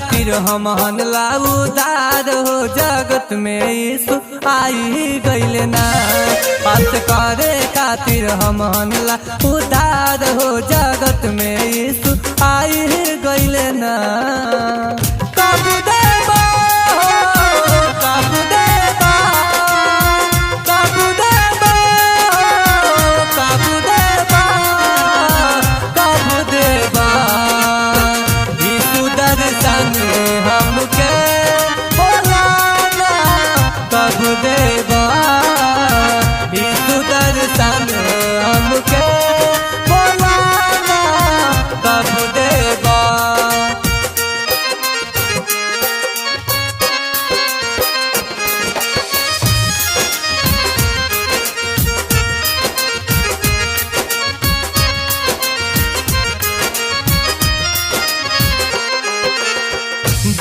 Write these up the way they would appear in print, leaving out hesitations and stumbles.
खातिर हमहन ला उधार हो जगत में यीशु आई गइले ना। पाप करे खातिर हमहन ला उधार हो जगत में यीशु आई गइले ना। काबू देबा हो काबू देबा काबू देबा काबू देबा काबू देबा यीशु दर्शन हमके बोलाना। काबू देबा यीशु दर्शन हमके बोलाना। काबू देबा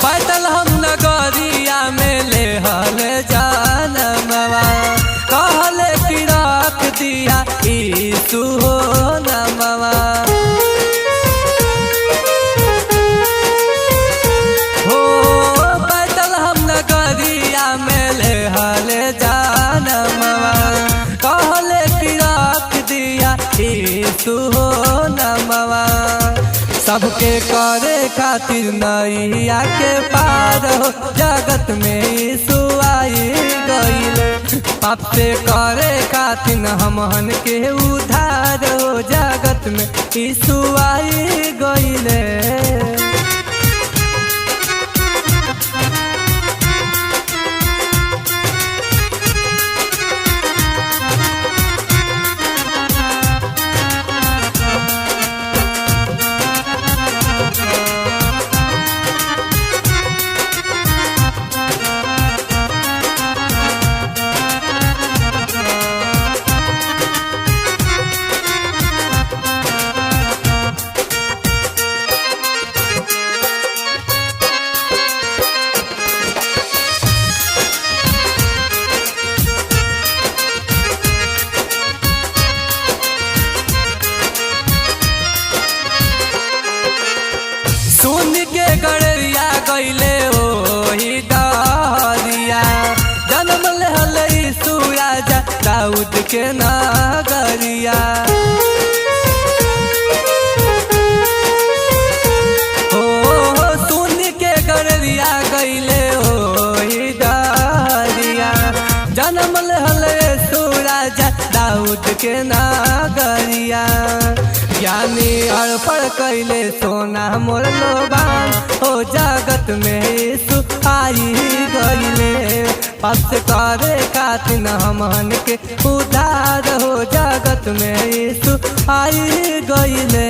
बैठल हम नगरिया में ले हल जानमवा कहले कि रख दिया यीशु हो नमवा। हो बैठल हम नगरिया में ले हल जानमवा कहले कि रख दिया यीशु हो नमवा। सबके करे खातिर नैया के पार हो जगत में यीशु आई गइले। पाप से करे खातिर हमहन के उधार हो जगत में यीशु आई गइले। सुन के गड़रिया गइले ओही डहरिया जन्म लेहल यीशु राजा दाऊद के नगरिया। हो सुन के गड़रिया गइले ओही डहरिया जन्म लेहल यीशु राजा दाऊद के नगरिया। ज्ञानी अर्पण कैले सोना मोर लोबान हो जगत में यीशु आई गइले। पाप से करे खातिर हमहन के उधार हो जगत में यीशु आई गइले।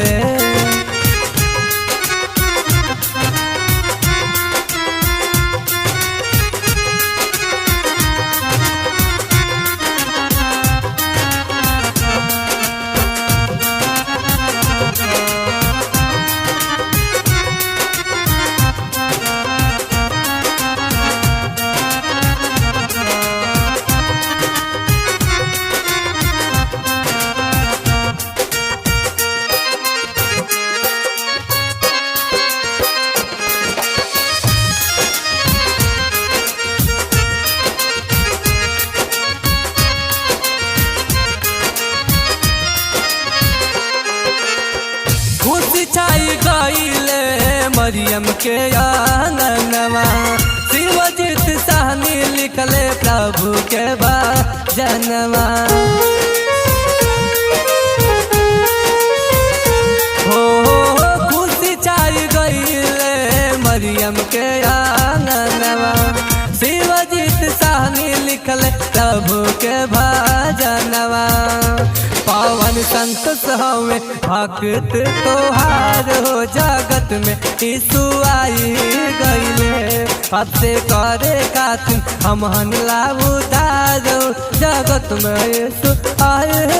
छाई गइले मरियम के आंगनवा शिवजीत सहनी लिखले प्रभु के भजनवा। हो खुशी छाई गइले मरियम के आंगनवा शिवजीत सहनी लिखले प्रभु के भजनवा। पावन संत हवे भक्त तोहार हो जगत में यीशु आई गइले। पाप से करे खातिर हमहन ला उधार हो जगत में यीशु आई